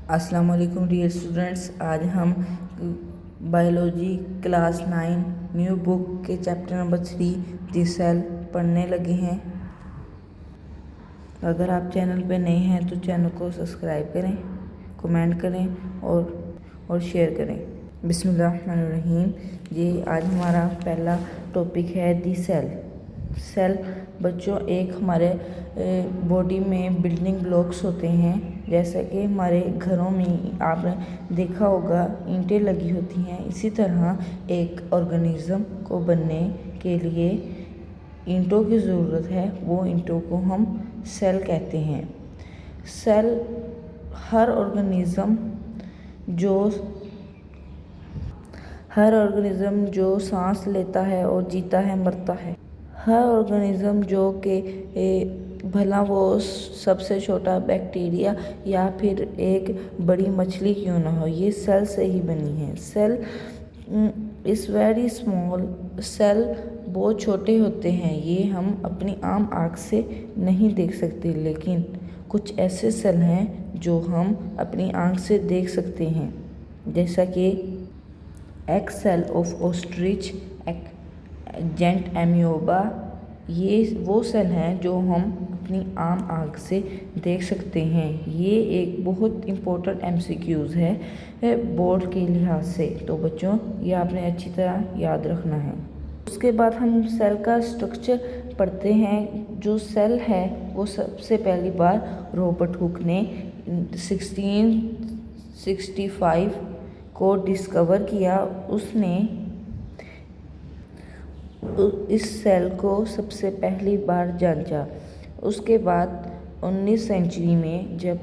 अस्सलाम वालेकुम dear students. आज हम बायोलॉजी क्लास 9 न्यू बुक के चैप्टर नंबर 3 दी सेल पढ़ने लगे हैं। अगर आप चैनल पे नए हैं तो चैनल को सब्सक्राइब करें, कमेंट करें और शेयर करें। बिस्मिल्लाहिर्रहमानिर्रहीम। ये आज हमारा पहला टॉपिक है दी सेल। सेल बच्चों एक हमारे बॉडी में बिल्डिंग ब्लॉक्स होते हैं। जैसा कि हमारे घरों में आपने देखा होगा ईंटें लगी होती हैं, इसी तरह एक ऑर्गेनिज्म को बनने के लिए ईंटों की ज़रूरत है। वो ईंटों को हम सेल कहते हैं। सेल हर ऑर्गेनिज्म जो सांस लेता है और जीता है, मरता है। हर ऑर्गेनिज्म जो कि भला वो सबसे छोटा बैक्टीरिया या फिर एक बड़ी मछली क्यों ना हो, ये सेल से ही बनी है। Cell is very small. Cell बहुत छोटे होते हैं, ये हम अपनी आम आँख से नहीं देख सकते, लेकिन कुछ ऐसे सेल हैं जो हम अपनी आँख से देख सकते हैं, जैसा कि egg cell of ostrich, agent amoeba. ये वो सेल हैं जो हम अपनी आम आँख से देख सकते हैं। ये एक बहुत इम्पोर्टेंट MCQs है बोर्ड के लिहाज से, तो बच्चों ये आपने अच्छी तरह याद रखना है। उसके बाद हम सेल का स्ट्रक्चर पढ़ते हैं। जो सेल है वो सबसे पहली बार रॉबर्ट हुक ने 1665 को डिस्कवर किया। उसने इस सेल को सबसे पहली बार जांचा। उसके बाद 19वीं सेंचुरी में जब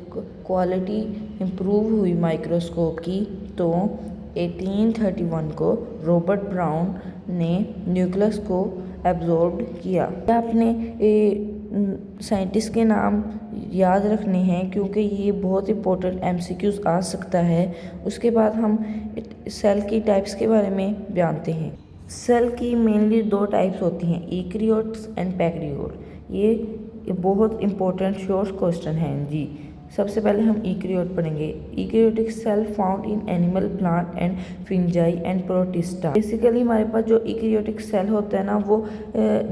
क्वालिटी इम्प्रूव हुई माइक्रोस्कोप की, तो 1831 को रॉबर्ट ब्राउन ने न्यूक्लियस को एब्जॉर्ब किया। आपने साइंटिस्ट के नाम याद रखने हैं क्योंकि ये बहुत इंपॉर्टेंट MCQs आ सकता है। उसके बाद हम सेल की टाइप्स के बारे में जानते हैं। सेल की मेनली 2 टाइप्स होती हैं, यूकेरियोट्स एंड प्रोकैरियोट। ये बहुत इंपॉर्टेंट शॉर्ट क्वेश्चन है जी। सबसे पहले हम यूकेरियोट पढ़ेंगे। Eukaryotic cell found in animal, plant and fungi and protista. Basically हमारे पास जो यूकेरियोटिक सेल होता है ना, वो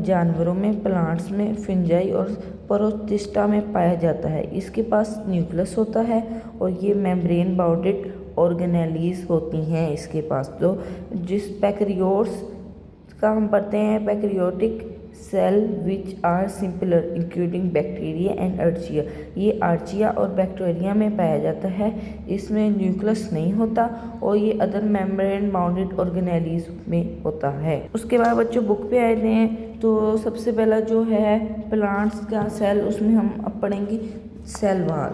जानवरों में, प्लांट्स में, फंजाई और प्रोटिस्टा में पाया जाता है। इसके पास न्यूक्लियस होता है और ये मेम्ब्रेन बाउंडेड ऑर्गेनेलीज होती हैं इसके पास। तो जिस प्रोकैरियोट्स का हम पढ़ते हैं, prokaryotic cell which are simpler including bacteria and archaea. ये आर्चिया और बैक्टीरिया में पाया जाता है। इसमें न्यूक्लियस नहीं होता और ये अदर मेम्ब्रेन बाउंडेड ऑर्गेनेलीज में होता है। उसके बाद बच्चों बुक पे आए हैं, तो सबसे पहला जो है प्लांट्स का सेल, उसमें हम अब पढ़ेंगे सेल वाल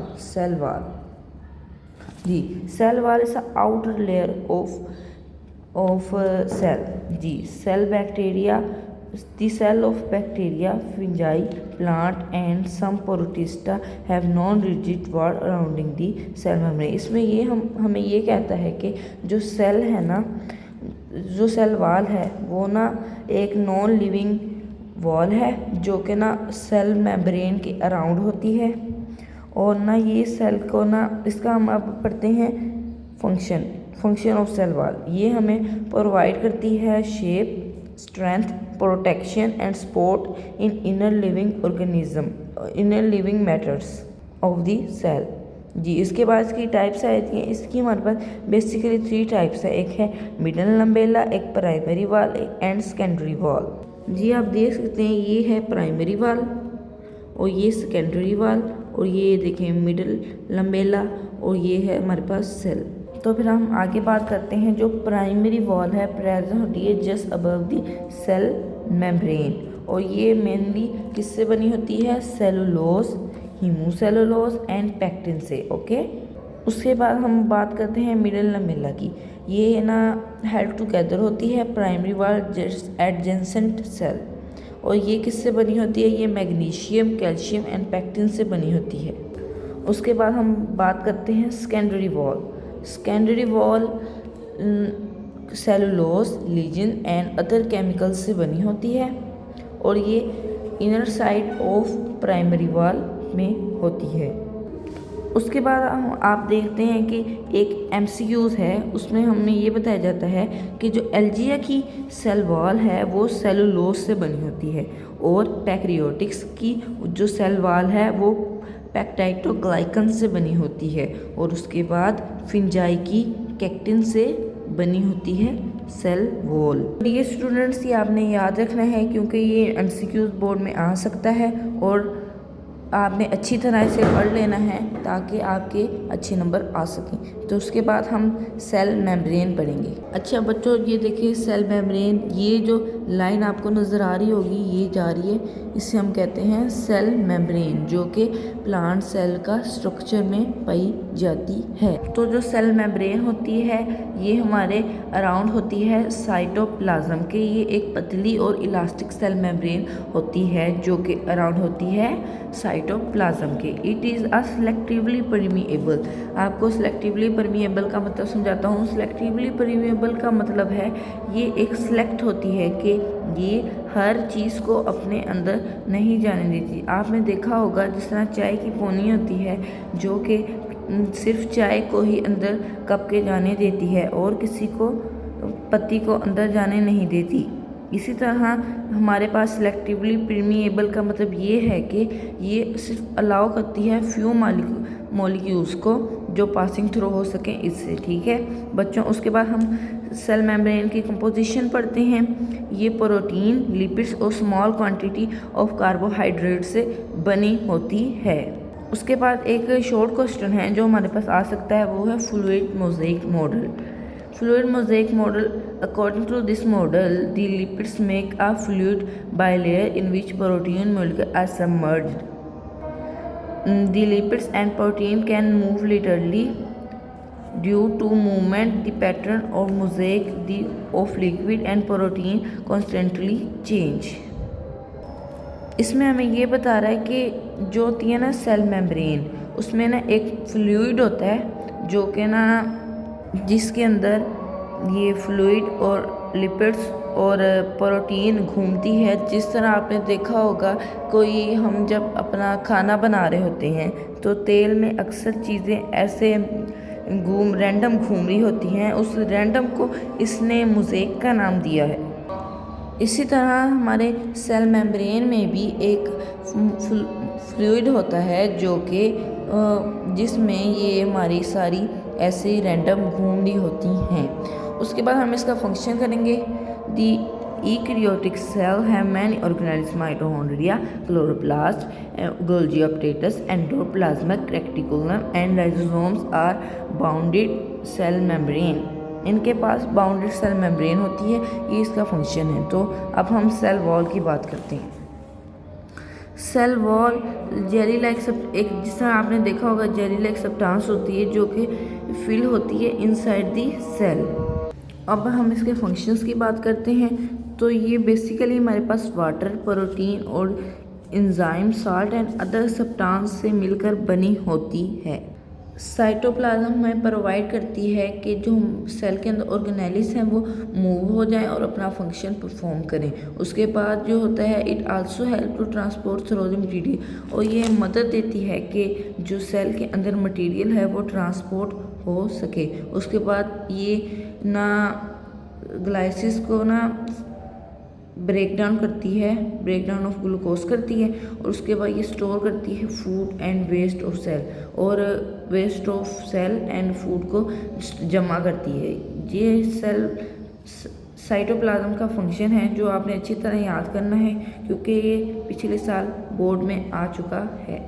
जी। Cell wall is outer layer of cell जी। Cell bacteria, the cell of bacteria, fungi, plant and some protista have non-rigid wall surrounding the cell membrane। इसमें ये हमें ये कहता है कि जो सेल है ना, जो सेल वाल है वो ना एक नॉन लिविंग वॉल है जो कि ना सेल मेम्ब्रेन के अराउंड होती है। और ना ये सेल को ना, इसका हम अब पढ़ते हैं फंक्शन ऑफ सेल वाल। ये हमें प्रोवाइड करती है shape, strength, protection and support in inner living matters of the cell जी। इसके बाद इसकी टाइप्स आती हैं। इसकी हमारे पास बेसिकली 3 टाइप्स है। एक है मिडल लम्बेला, एक प्राइमरी वाल, एक एंड सेकेंडरी वाल जी। आप देख सकते हैं ये है प्राइमरी वाल और ये सेकेंडरी वाल, और ये देखें मिडल लम्बेला, और ये है हमारे पास सेल। तो फिर हम आगे बात करते हैं। जो प्राइमरी वॉल है प्रेजेंट होती है just above the cell membrane, और ये मेनली किससे बनी होती है? सेलुलोज, हीमोसेलुलोज एंड पेक्टिन से। ओके। उसके बाद हम बात करते हैं मिडल लम्बेला की। ये ना हेल्ड टुगेदर होती है प्राइमरी वॉल एडजेसेंट सेल, और ये किससे बनी होती है? ये मैग्नीशियम, कैल्शियम एंड पेक्टिन से बनी होती है। उसके बाद हम बात करते हैं secondary wall. Secondary wall cellulose, lignin and other chemicals से बनी होती है, और ये inner side of primary wall में होती है। उसके बाद आप देखते हैं कि एक MCQs है, उसमें हमें ये बताया जाता है कि जो एल्जिया की सेल वॉल है वो सेलुलोज से बनी होती है और पैक्रियोटिक्स की जो सेल वॉल है वो पेप्टाइडोग्लाइकन से बनी होती है और उसके बाद फिंजाई की कैक्टिन से बनी होती है सेल वॉल। ये स्टूडेंट्स ये आपने याद रखना है क्योंकि ये MCQs बोर्ड में आ सकता है और आपने अच्छी तरह इसे पढ़ लेना है ताकि आपके अच्छे नंबर आ सकें। तो उसके बाद हम सेल मेम्ब्रेन पढ़ेंगे। अच्छा बच्चों, ये देखिए सेल मेम्ब्रेन, ये जो लाइन आपको नज़र आ रही होगी ये जा रही है, इसे हम कहते हैं सेल मेम्ब्रेन, जो कि प्लांट सेल का स्ट्रक्चर में पाई जाती है। तो जो सेल मेम्ब्रेन होती है ये हमारे अराउंड होती है साइटोप्लाज्म के। ये एक पतली और इलास्टिक सेल मेम्ब्रेन होती है जो कि अराउंड होती है साइटोप्लाज्म के। It is a selectively permeable. आपको सेलेक्टिवली परमिएबल का मतलब समझाता हूँ। सेलेक्टिवली परमिएबल का मतलब है ये एक सेलेक्ट होती है कि ये हर चीज़ को अपने अंदर नहीं जाने देती। आपने देखा होगा जिस तरह चाय की पोनी होती है जो कि सिर्फ चाय को ही अंदर कप के जाने देती है और किसी को पत्ती को अंदर जाने नहीं देती। इसी तरह हमारे पास सेलेक्टिवली परमिएबल का मतलब ये है कि ये सिर्फ अलाउ करती है फ्यू मॉलिक्यूल्स को जो पासिंग थ्रू हो सके इससे। ठीक है बच्चों, उसके बाद हम सेल मेम्ब्रेन की कंपोजिशन पढ़ते हैं। ये प्रोटीन, लिपिड्स और स्मॉल क्वांटिटी ऑफ कार्बोहाइड्रेट से बनी होती है। उसके बाद एक शॉर्ट क्वेश्चन है जो हमारे पास आ सकता है, वो है fluid mosaic model. Fluid mosaic model. According to this model, the lipids make a fluid bilayer in which protein molecules are submerged. The lipids and protein can move laterally due to movement. The pattern of mosaic of liquid and protein constantly change. इसमें हमें ये बता रहा है कि जो होती है ना सेल मेम्ब्रेन, उसमें ना एक फ्लूइड होता है जो कि ना जिसके अंदर ये फ्लूइड और लिपिड्स और प्रोटीन घूमती है। जिस तरह आपने देखा होगा कोई हम जब अपना खाना बना रहे होते हैं तो तेल में अक्सर चीज़ें ऐसे रैंडम घूम रही होती हैं, उस रैंडम को इसने मोज़ेक का नाम दिया है। इसी तरह हमारे सेल मेम्ब्रेन में भी एक फ्लूइड होता है जो कि जिसमें ये हमारी सारी ऐसे रैंडम घूम रही होती हैं। उसके बाद हम इसका फंक्शन करेंगे। The eukaryotic cell have many organelles, mitochondria, chloroplast, Golgi apparatus, endoplasmic reticulum and lysosomes are bounded cell membrane. इनके पास बाउंडेड सेल मेम्ब्रेन होती है, ये इसका फंक्शन है। तो अब हम सेल वॉल की बात करते हैं। सेल वॉल जेली लाइक सब एक जिस तरह आपने देखा होगा जेली लाइक सब्सटेंस होती है जो कि फिल होती है इनसाइड दी सेल। अब हम इसके फंक्शंस की बात करते हैं। तो ये बेसिकली हमारे पास वाटर, प्रोटीन और enzyme, salt and other substance से मिलकर बनी होती है। साइटोप्लाज्म में प्रोवाइड करती है कि जो सेल के अंदर ऑर्गेनेलिस हैं वो मूव हो जाएं और अपना फंक्शन परफॉर्म करें। उसके बाद जो होता है it also help to transport through the material, और ये मदद देती है कि जो सेल के अंदर मटीरियल है वो ट्रांसपोर्ट हो सके। उसके बाद ये ना ग्लाइसिस को ना ब्रेक डाउन करती है, ब्रेक डाउन ऑफ ग्लूकोज करती है, और उसके बाद ये स्टोर करती है food and waste of cell, और waste of cell and food को जमा करती है। ये सेल साइटोप्लाज्म का फंक्शन है जो आपने अच्छी तरह याद करना है क्योंकि ये पिछले साल बोर्ड में आ चुका है।